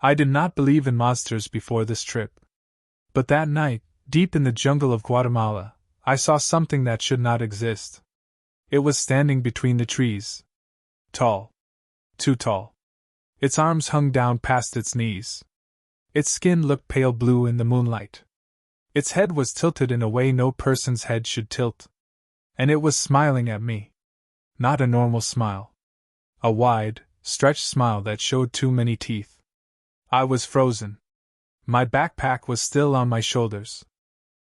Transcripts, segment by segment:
I did not believe in monsters before this trip. But that night, deep in the jungle of Guatemala, I saw something that should not exist. It was standing between the trees. Tall. Too tall. Its arms hung down past its knees. Its skin looked pale blue in the moonlight. Its head was tilted in a way no person's head should tilt. And it was smiling at me. Not a normal smile. A wide, stretched smile that showed too many teeth. I was frozen. My backpack was still on my shoulders.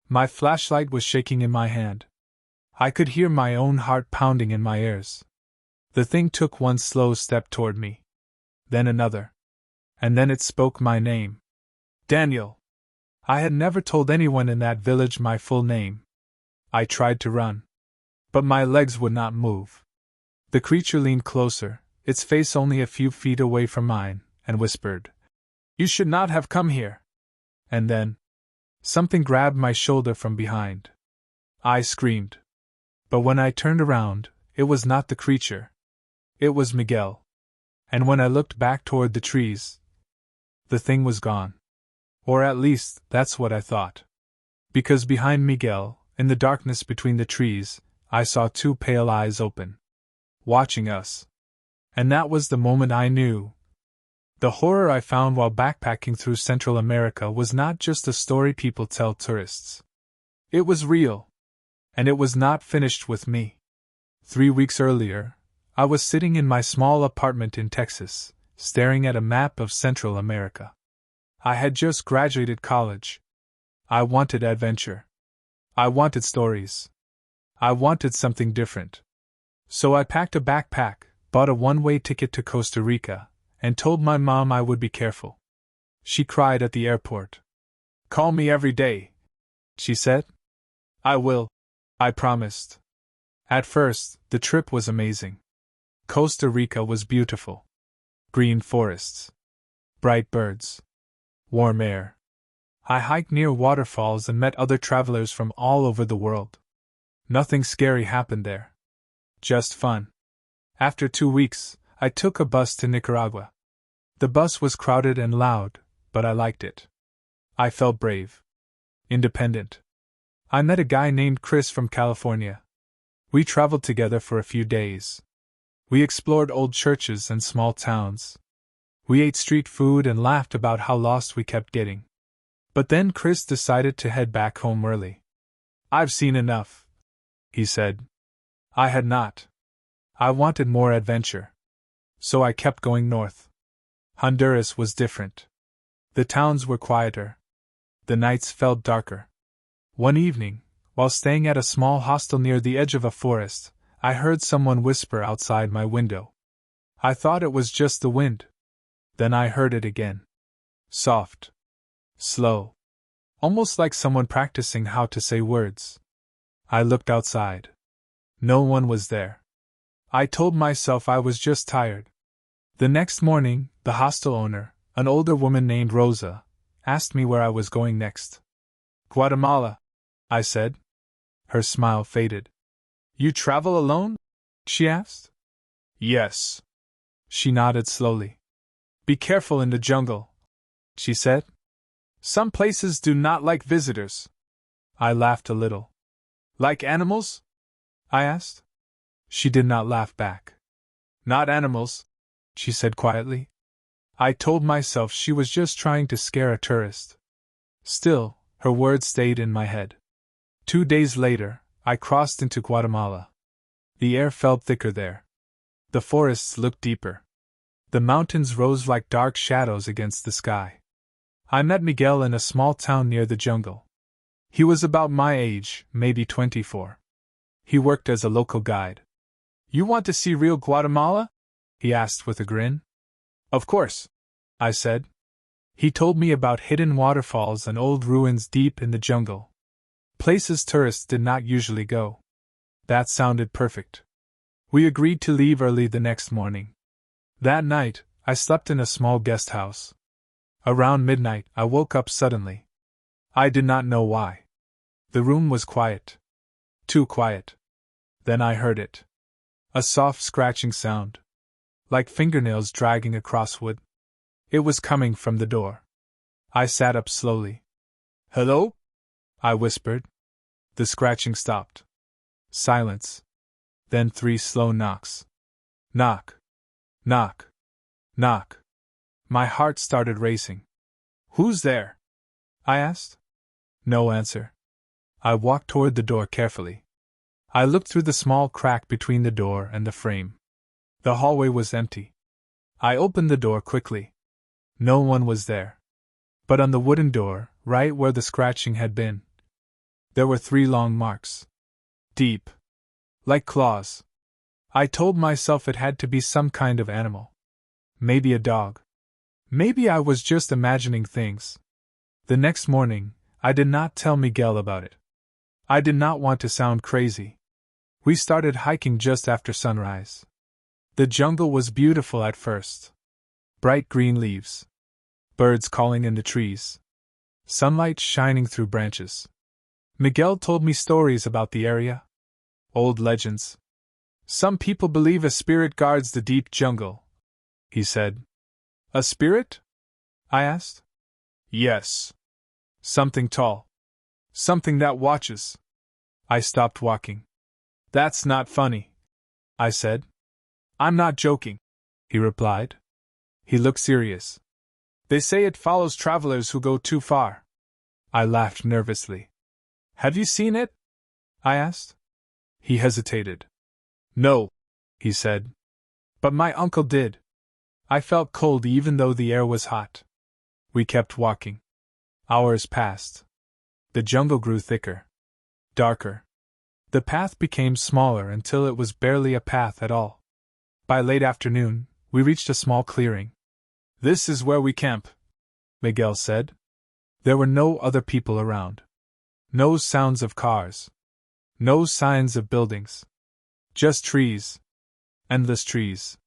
My flashlight was shaking in my hand. I could hear my own heart pounding in my ears. The thing took one slow step toward me. Then another. And then it spoke my name. Daniel. I had never told anyone in that village my full name. I tried to run. But my legs would not move. The creature leaned closer, its face only a few feet away from mine, and whispered, "You should not have come here." And then, something grabbed my shoulder from behind. I screamed. But when I turned around, it was not the creature. It was Miguel. And when I looked back toward the trees, the thing was gone. Or at least, that's what I thought. Because behind Miguel, in the darkness between the trees, I saw two pale eyes open. Watching us. And that was the moment I knew. The horror I found while backpacking through Central America was not just a story people tell tourists. It was real. And it was not finished with me. 3 weeks earlier, I was sitting in my small apartment in Texas, staring at a map of Central America. I had just graduated college. I wanted adventure. I wanted stories. I wanted something different. So I packed a backpack, bought a one-way ticket to Costa Rica, and told my mom I would be careful. She cried at the airport. "Call me every day," she said. "I will," I promised. At first, the trip was amazing. Costa Rica was beautiful. Green forests. Bright birds. Warm air. I hiked near waterfalls and met other travelers from all over the world. Nothing scary happened there. Just fun. After 2 weeks, I took a bus to Nicaragua. The bus was crowded and loud, but I liked it. I felt brave. Independent. I met a guy named Chris from California. We traveled together for a few days. We explored old churches and small towns. We ate street food and laughed about how lost we kept getting. But then Chris decided to head back home early. "I've seen enough," he said. I had not. I wanted more adventure. So I kept going north. Honduras was different. The towns were quieter. The nights felt darker. One evening, while staying at a small hostel near the edge of a forest, I heard someone whisper outside my window. I thought it was just the wind. Then I heard it again. Soft. Slow. Almost like someone practicing how to say words. I looked outside. No one was there. I told myself I was just tired. The next morning, the hostel owner, an older woman named Rosa, asked me where I was going next. "Guatemala," I said. Her smile faded. "You travel alone?" she asked. "Yes." She nodded slowly. "Be careful in the jungle," she said. "Some places do not like visitors." I laughed a little. "Like animals?" I asked. She did not laugh back. "Not animals," she said quietly. I told myself she was just trying to scare a tourist. Still, her words stayed in my head. 2 days later, I crossed into Guatemala. The air felt thicker there. The forests looked deeper. The mountains rose like dark shadows against the sky. I met Miguel in a small town near the jungle. He was about my age, maybe 24. He worked as a local guide. "You want to see real Guatemala?" he asked with a grin. "Of course," I said. He told me about hidden waterfalls and old ruins deep in the jungle. Places tourists did not usually go. That sounded perfect. We agreed to leave early the next morning. That night, I slept in a small guest house. Around midnight, I woke up suddenly. I did not know why. The room was quiet. Too quiet. Then I heard it. A soft scratching sound. Like fingernails dragging across wood. It was coming from the door. I sat up slowly. "Hello?" I whispered. The scratching stopped. Silence. Then 3 slow knocks. Knock. Knock. Knock. My heart started racing. "Who's there?" I asked. No answer. I walked toward the door carefully. I looked through the small crack between the door and the frame. The hallway was empty. I opened the door quickly. No one was there. But on the wooden door, right where the scratching had been, there were 3 long marks. Deep. Like claws. I told myself it had to be some kind of animal. Maybe a dog. Maybe I was just imagining things. The next morning, I did not tell Miguel about it. I did not want to sound crazy. We started hiking just after sunrise. The jungle was beautiful at first. Bright green leaves. Birds calling in the trees. Sunlight shining through branches. Miguel told me stories about the area. Old legends. "Some people believe a spirit guards the deep jungle," he said. "A spirit?" I asked. "Yes. Something tall. Something that watches." I stopped walking. "That's not funny," I said. "I'm not joking," he replied. He looked serious. "They say it follows travelers who go too far." I laughed nervously. "Have you seen it?" I asked. He hesitated. "No," he said. "But my uncle did." I felt cold even though the air was hot. We kept walking. Hours passed. The jungle grew thicker. Darker. The path became smaller until it was barely a path at all. By late afternoon, we reached a small clearing. "This is where we camp," Miguel said. There were no other people around. No sounds of cars. No signs of buildings. Just trees. Endless trees.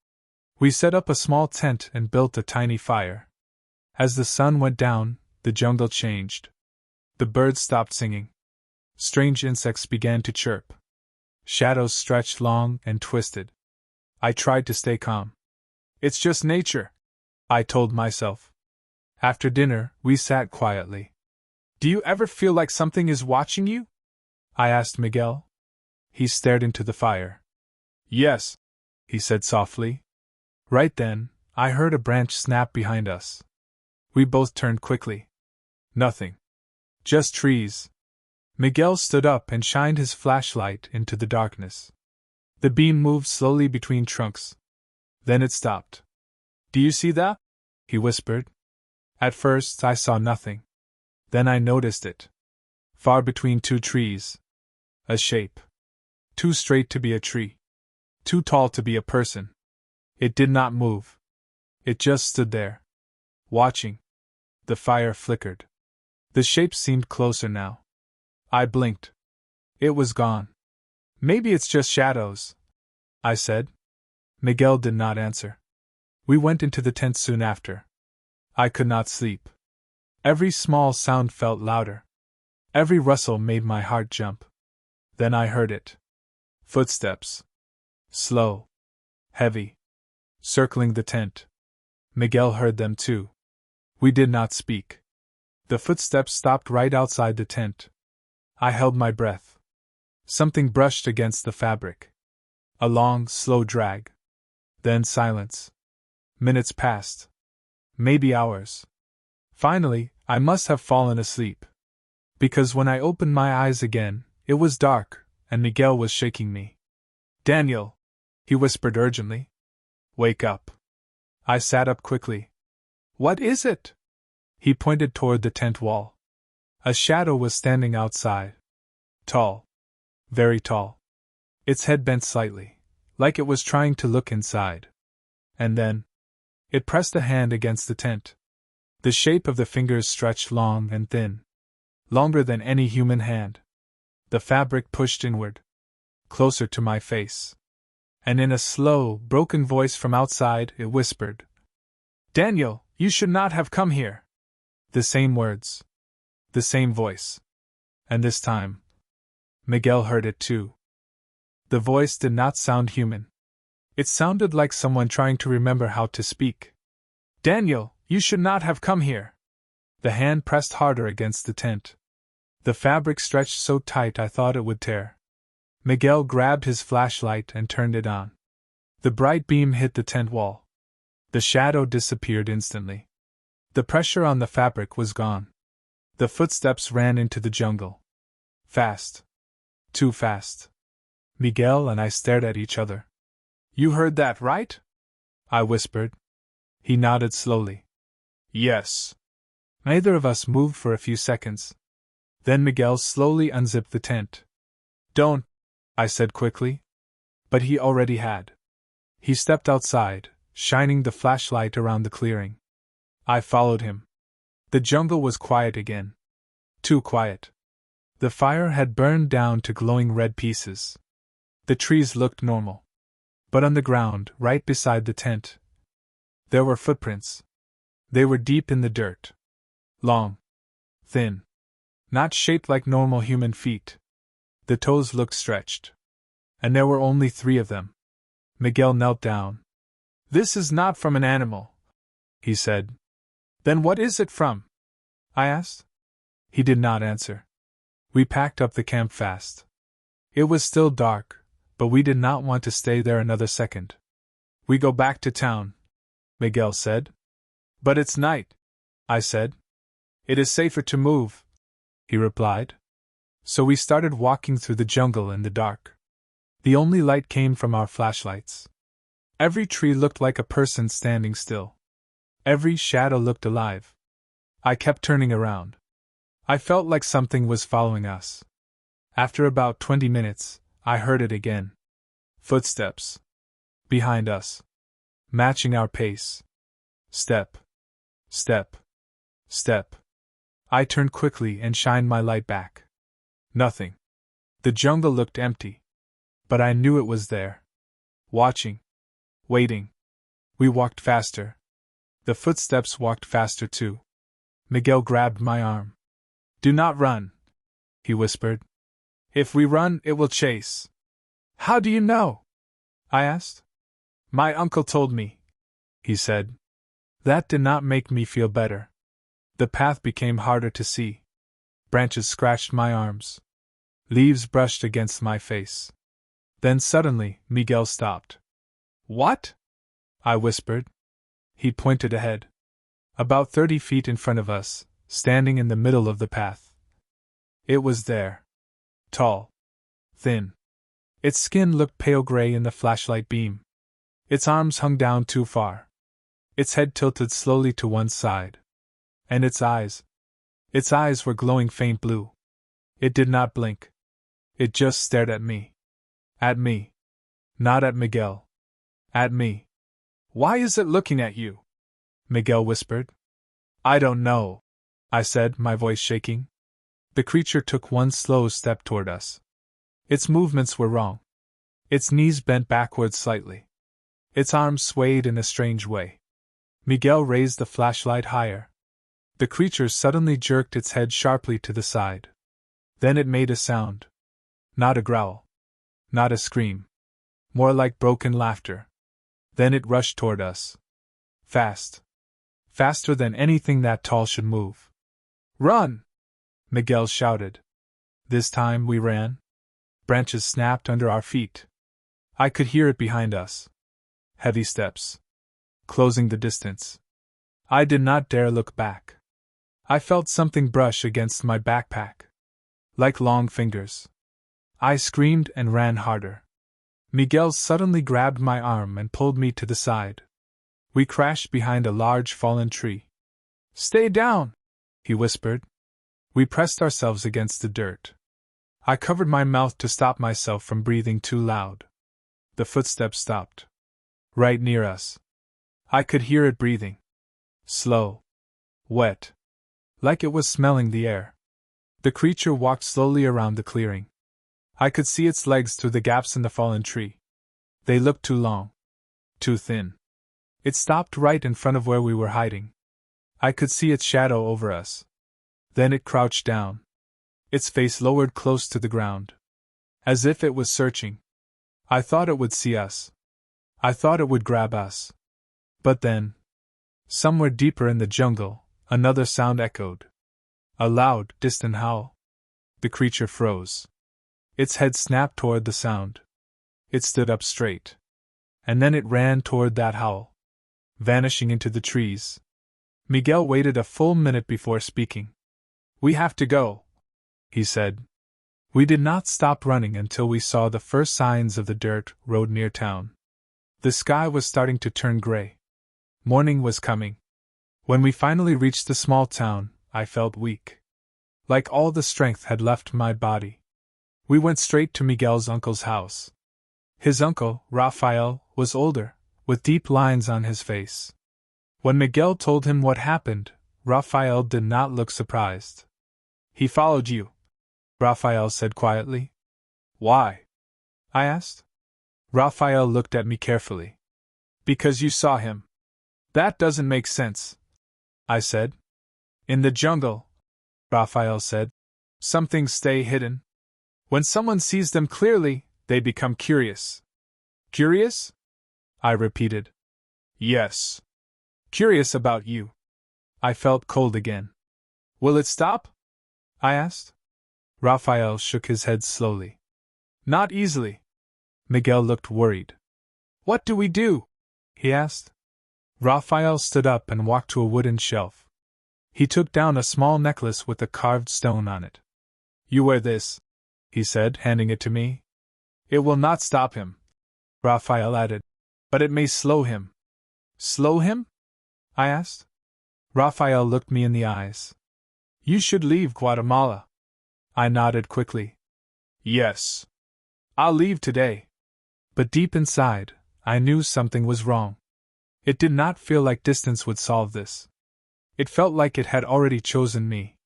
We set up a small tent and built a tiny fire. As the sun went down, the jungle changed. The birds stopped singing. Strange insects began to chirp. Shadows stretched long and twisted. I tried to stay calm. "It's just nature," I told myself. After dinner, we sat quietly. "Do you ever feel like something is watching you?" I asked Miguel. He stared into the fire. "Yes," he said softly. Right then, I heard a branch snap behind us. We both turned quickly. Nothing. Just trees. Miguel stood up and shined his flashlight into the darkness. The beam moved slowly between trunks. Then it stopped. "Do you see that?" he whispered. At first, I saw nothing. Then I noticed it. Far between 2 trees. A shape. Too straight to be a tree. Too tall to be a person. It did not move. It just stood there. Watching. The fire flickered. The shape seemed closer now. I blinked. It was gone. "Maybe it's just shadows," I said. Miguel did not answer. We went into the tent soon after. I could not sleep. Every small sound felt louder. Every rustle made my heart jump. Then I heard it. Footsteps. Slow. Heavy. Circling the tent. Miguel heard them too. We did not speak. The footsteps stopped right outside the tent. I held my breath. Something brushed against the fabric. A long, slow drag. Then silence. Minutes passed. Maybe hours. Finally, I must have fallen asleep. Because when I opened my eyes again, it was dark, and Miguel was shaking me. "Daniel," he whispered urgently. "Wake up." I sat up quickly. "What is it?" He pointed toward the tent wall. A shadow was standing outside. Tall. Very tall. Its head bent slightly, like it was trying to look inside. And then, it pressed a hand against the tent. The shape of the fingers stretched long and thin. Longer than any human hand. The fabric pushed inward. Closer to my face. And in a slow, broken voice from outside, it whispered, "Daniel, you should not have come here." The same words. The same voice. And this time, Miguel heard it too. The voice did not sound human. It sounded like someone trying to remember how to speak. "Daniel, You should not have come here. The hand pressed harder against the tent. The fabric stretched so tight I thought it would tear. Miguel grabbed his flashlight and turned it on. The bright beam hit the tent wall. The shadow disappeared instantly. The pressure on the fabric was gone. The footsteps ran into the jungle. Fast. Too fast. Miguel and I stared at each other. You heard that, right? I whispered. He nodded slowly. Yes. Neither of us moved for a few seconds. Then Miguel slowly unzipped the tent. Don't, I said quickly. But he already had. He stepped outside, shining the flashlight around the clearing. I followed him. The jungle was quiet again. Too quiet. The fire had burned down to glowing red pieces. The trees looked normal. But on the ground, right beside the tent, there were footprints. They were deep in the dirt. Long. Thin. Not shaped like normal human feet. The toes looked stretched. And there were only 3 of them. Miguel knelt down. This is not from an animal, he said. Then what is it from? I asked. He did not answer. We packed up the camp fast. It was still dark, but we did not want to stay there another second. We go back to town, Miguel said. But it's night, I said. It is safer to move, he replied. So we started walking through the jungle in the dark. The only light came from our flashlights. Every tree looked like a person standing still. Every shadow looked alive. I kept turning around. I felt like something was following us. After about 20 minutes, I heard it again. Footsteps. Behind us. Matching our pace. Step. Step. Step. I turned quickly and shined my light back. Nothing. The jungle looked empty. But I knew it was there. Watching. Waiting. We walked faster. The footsteps walked faster too. Miguel grabbed my arm. Do not run, he whispered. If we run, it will chase. How do you know? I asked. My uncle told me, he said. That did not make me feel better. The path became harder to see. Branches scratched my arms. Leaves brushed against my face. Then suddenly, Miguel stopped. What? I whispered. He pointed ahead. About 30 feet in front of us, standing in the middle of the path. It was there. Tall. Thin. Its skin looked pale gray in the flashlight beam. Its arms hung down too far. Its head tilted slowly to one side. And its eyes were glowing faint blue. It did not blink. It just stared at me. At me. Not at Miguel. At me. Why is it looking at you? Miguel whispered. I don't know, I said, my voice shaking. The creature took one slow step toward us. Its movements were wrong. Its knees bent backwards slightly. Its arms swayed in a strange way. Miguel raised the flashlight higher. The creature suddenly jerked its head sharply to the side. Then it made a sound. Not a growl. Not a scream. More like broken laughter. Then it rushed toward us. Fast. Faster than anything that tall should move. Run! Miguel shouted. This time we ran. Branches snapped under our feet. I could hear it behind us. Heavy steps. Closing the distance. I did not dare look back. I felt something brush against my backpack. Like long fingers. I screamed and ran harder. Miguel suddenly grabbed my arm and pulled me to the side. We crashed behind a large fallen tree. Stay down, he whispered. We pressed ourselves against the dirt. I covered my mouth to stop myself from breathing too loud. The footsteps stopped. Right near us. I could hear it breathing. Slow. Wet. Like it was smelling the air. The creature walked slowly around the clearing. I could see its legs through the gaps in the fallen tree. They looked too long. Too thin. It stopped right in front of where we were hiding. I could see its shadow over us. Then it crouched down. Its face lowered close to the ground. As if it was searching. I thought it would see us. I thought it would grab us. But then... Somewhere deeper in the jungle, another sound echoed. A loud, distant howl. The creature froze. Its head snapped toward the sound. It stood up straight. And then it ran toward that howl, vanishing into the trees. Miguel waited a full minute before speaking. "We have to go," he said. We did not stop running until we saw the first signs of the dirt road near town. The sky was starting to turn gray. Morning was coming. When we finally reached the small town, I felt weak. Like all the strength had left my body. We went straight to Miguel's uncle's house. His uncle, Rafael, was older, with deep lines on his face. When Miguel told him what happened, Rafael did not look surprised. "He followed you," Rafael said quietly. "Why?" I asked. Rafael looked at me carefully. "Because you saw him." "That doesn't make sense," I said. "In the jungle," Rafael said, "some things stay hidden. When someone sees them clearly, they become curious." "Curious?" I repeated. "Yes. Curious about you." I felt cold again. "Will it stop?" I asked. Rafael shook his head slowly. "Not easily." Miguel looked worried. "What do we do?" he asked. Rafael stood up and walked to a wooden shelf. He took down a small necklace with a carved stone on it. "You wear this," he said, handing it to me. "It will not stop him," Rafael added, "but it may slow him." "Slow him?" I asked. Rafael looked me in the eyes. "You should leave Guatemala." I nodded quickly. "Yes. I'll leave today." But deep inside, I knew something was wrong. It did not feel like distance would solve this. It felt like it had already chosen me.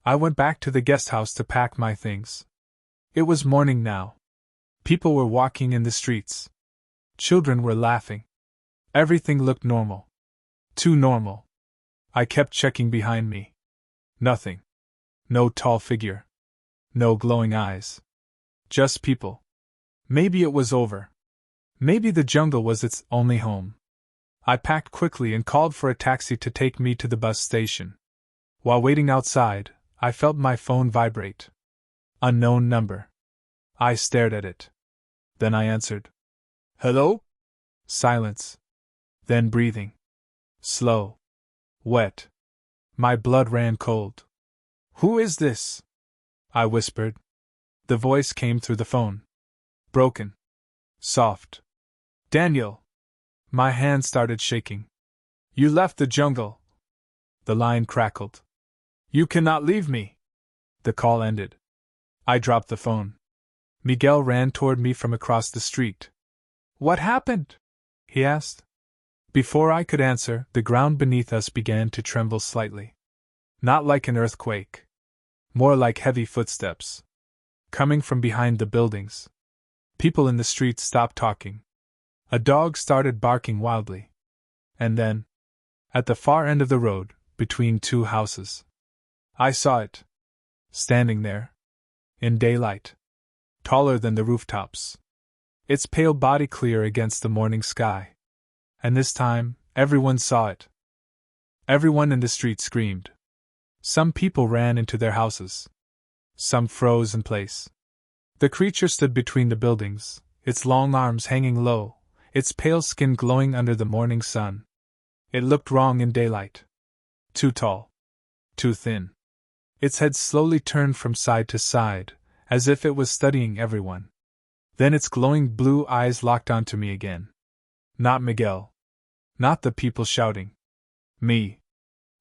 I went back to the guest house to pack my things. It was morning now. People were walking in the streets. Children were laughing. Everything looked normal. Too normal. I kept checking behind me. Nothing. No tall figure. No glowing eyes. Just people. Maybe it was over. Maybe the jungle was its only home. I packed quickly and called for a taxi to take me to the bus station. While waiting outside, I felt my phone vibrate. Unknown number. I stared at it. Then I answered. "Hello?" Silence. Then breathing. Slow. Wet. My blood ran cold. "Who is this?" I whispered. The voice came through the phone. Broken. Soft. "Daniel." My hand started shaking. "You left the jungle." The line crackled. "You cannot leave me." The call ended. I dropped the phone. Miguel ran toward me from across the street. "What happened?" he asked. Before I could answer, the ground beneath us began to tremble slightly. Not like an earthquake. More like heavy footsteps. Coming from behind the buildings. People in the street stopped talking. A dog started barking wildly. And then, at the far end of the road, between two houses, I saw it. Standing there. In daylight. Taller than the rooftops. Its pale body clear against the morning sky. And this time, everyone saw it. Everyone in the street screamed. Some people ran into their houses. Some froze in place. The creature stood between the buildings, its long arms hanging low, its pale skin glowing under the morning sun. It looked wrong in daylight. Too tall. Too thin. Its head slowly turned from side to side, as if it was studying everyone. Then its glowing blue eyes locked onto me again. Not Miguel. Not the people shouting. Me.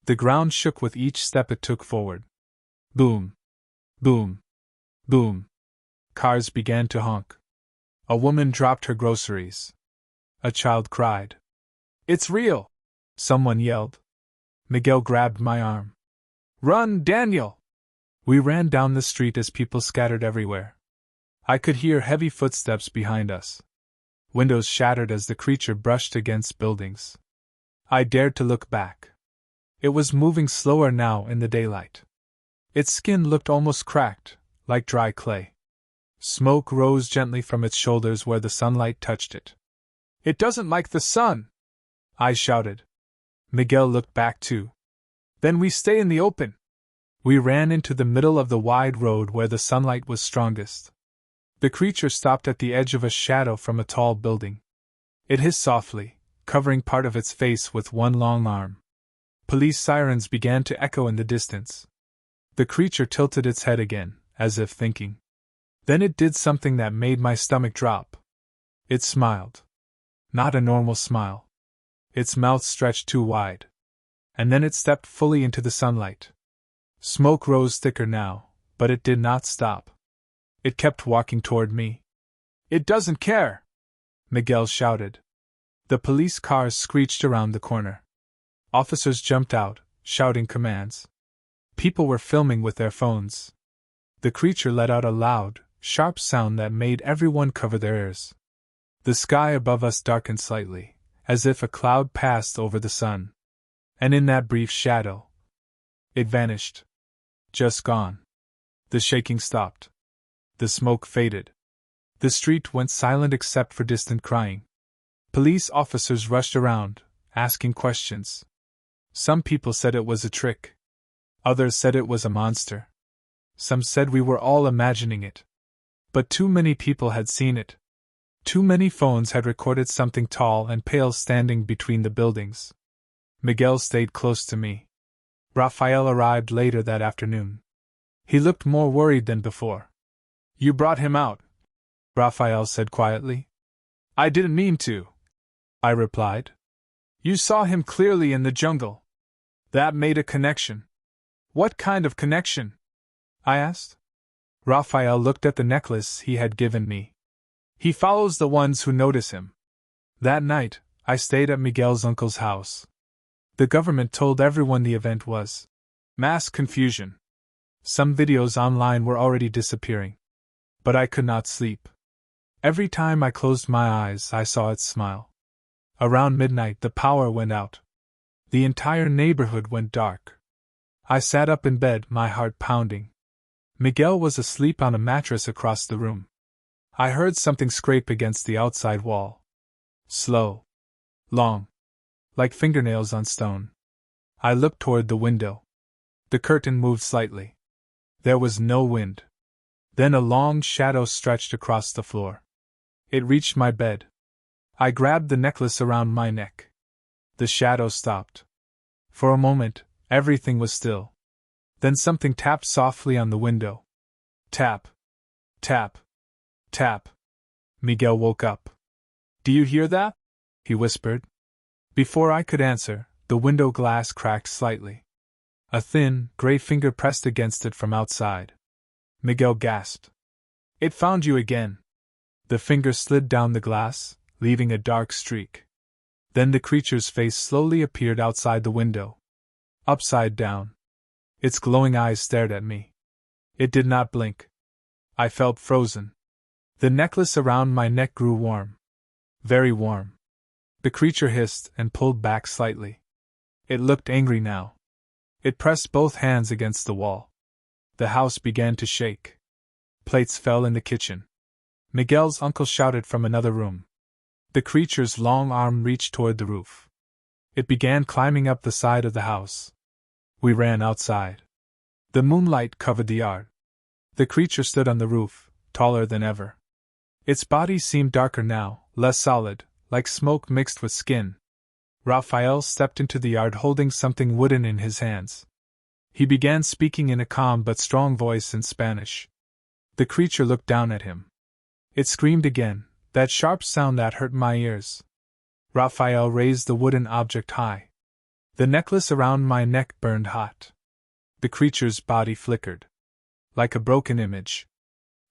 The ground shook with each step it took forward. Boom. Boom. Boom. Cars began to honk. A woman dropped her groceries. A child cried. "It's real!" someone yelled. Miguel grabbed my arm. "Run, Daniel!" We ran down the street as people scattered everywhere. I could hear heavy footsteps behind us. Windows shattered as the creature brushed against buildings. I dared to look back. It was moving slower now in the daylight. Its skin looked almost cracked, like dry clay. Smoke rose gently from its shoulders where the sunlight touched it. "It doesn't like the sun!" I shouted. Miguel looked back too. Then we stay in the open. We ran into the middle of the wide road where the sunlight was strongest. The creature stopped at the edge of a shadow from a tall building. It hissed softly, covering part of its face with one long arm. Police sirens began to echo in the distance. The creature tilted its head again, as if thinking. Then it did something that made my stomach drop. It smiled. Not a normal smile. Its mouth stretched too wide. And then it stepped fully into the sunlight. Smoke rose thicker now, but it did not stop. It kept walking toward me. It doesn't care! Miguel shouted. The police cars screeched around the corner. Officers jumped out, shouting commands. People were filming with their phones. The creature let out a loud, sharp sound that made everyone cover their ears. The sky above us darkened slightly, as if a cloud passed over the sun. And in that brief shadow, it vanished. Just gone. The shaking stopped. The smoke faded. The street went silent except for distant crying. Police officers rushed around, asking questions. Some people said it was a trick. Others said it was a monster. Some said we were all imagining it. But too many people had seen it. Too many phones had recorded something tall and pale standing between the buildings. Miguel stayed close to me. Raphael arrived later that afternoon. He looked more worried than before. You brought him out, Raphael said quietly. I didn't mean to, I replied. You saw him clearly in the jungle. That made a connection. What kind of connection? I asked. Raphael looked at the necklace he had given me. He follows the ones who notice him. That night, I stayed at Miguel's uncle's house. The government told everyone the event was mass confusion. Some videos online were already disappearing. But I could not sleep. Every time I closed my eyes, I saw it smile. Around midnight, the power went out. The entire neighborhood went dark. I sat up in bed, my heart pounding. Miguel was asleep on a mattress across the room. I heard something scrape against the outside wall. Slow. Long. Like fingernails on stone. I looked toward the window. The curtain moved slightly. There was no wind. Then a long shadow stretched across the floor. It reached my bed. I grabbed the necklace around my neck. The shadow stopped. For a moment, everything was still. Then something tapped softly on the window. Tap. Tap. Tap. Miguel woke up. Do you hear that? He whispered. Before I could answer, the window glass cracked slightly. A thin, gray finger pressed against it from outside. Miguel gasped. It found you again. The finger slid down the glass, leaving a dark streak. Then the creature's face slowly appeared outside the window. Upside down. Its glowing eyes stared at me. It did not blink. I felt frozen. The necklace around my neck grew warm. Very warm. The creature hissed and pulled back slightly. It looked angry now. It pressed both hands against the wall. The house began to shake. Plates fell in the kitchen. Miguel's uncle shouted from another room. The creature's long arm reached toward the roof. It began climbing up the side of the house. We ran outside. The moonlight covered the yard. The creature stood on the roof, taller than ever. Its body seemed darker now, less solid, like smoke mixed with skin. Raphael stepped into the yard holding something wooden in his hands. He began speaking in a calm but strong voice in Spanish. The creature looked down at him. It screamed again, that sharp sound that hurt my ears. Raphael raised the wooden object high. The necklace around my neck burned hot. The creature's body flickered. Like a broken image.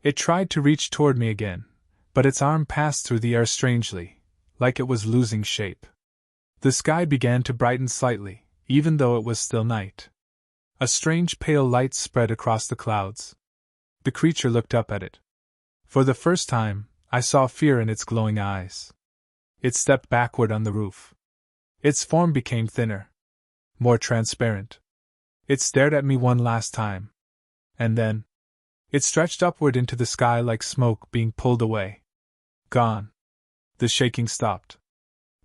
It tried to reach toward me again, but its arm passed through the air strangely, like it was losing shape. The sky began to brighten slightly, even though it was still night. A strange pale light spread across the clouds. The creature looked up at it. For the first time, I saw fear in its glowing eyes. It stepped backward on the roof. Its form became thinner. More transparent. It stared at me one last time. And then, it stretched upward into the sky like smoke being pulled away. Gone. The shaking stopped.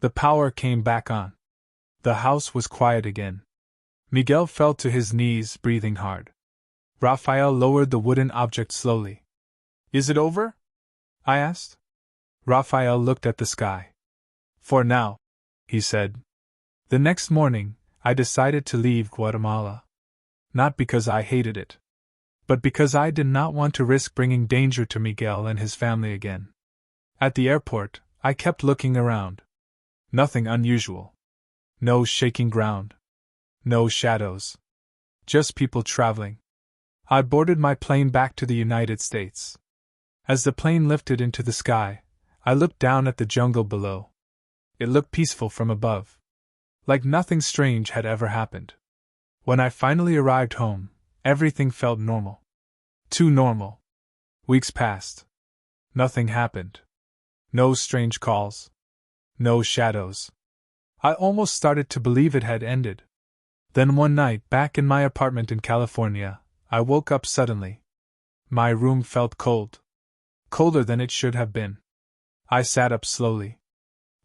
The power came back on. The house was quiet again. Miguel fell to his knees, breathing hard. Raphael lowered the wooden object slowly. Is it over? I asked. Raphael looked at the sky. For now, he said. The next morning, I decided to leave Guatemala. Not because I hated it, but because I did not want to risk bringing danger to Miguel and his family again. At the airport, I kept looking around. Nothing unusual. No shaking ground. No shadows. Just people traveling. I boarded my plane back to the United States. As the plane lifted into the sky, I looked down at the jungle below. It looked peaceful from above, like nothing strange had ever happened. When I finally arrived home, everything felt normal. Too normal. Weeks passed. Nothing happened. No strange calls. No shadows. I almost started to believe it had ended. Then one night, back in my apartment in California, I woke up suddenly. My room felt cold. Colder than it should have been. I sat up slowly.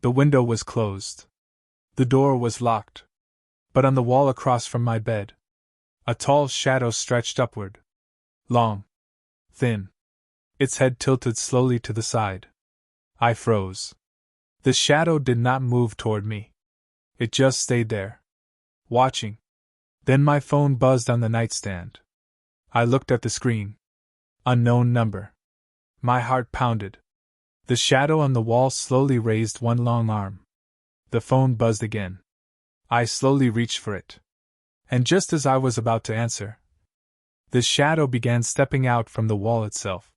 The window was closed. The door was locked. But on the wall across from my bed, a tall shadow stretched upward. Long. Thin. Its head tilted slowly to the side. I froze. The shadow did not move toward me. It just stayed there. Watching. Then my phone buzzed on the nightstand. I looked at the screen. Unknown number. My heart pounded. The shadow on the wall slowly raised one long arm. The phone buzzed again. I slowly reached for it. And just as I was about to answer, the shadow began stepping out from the wall itself.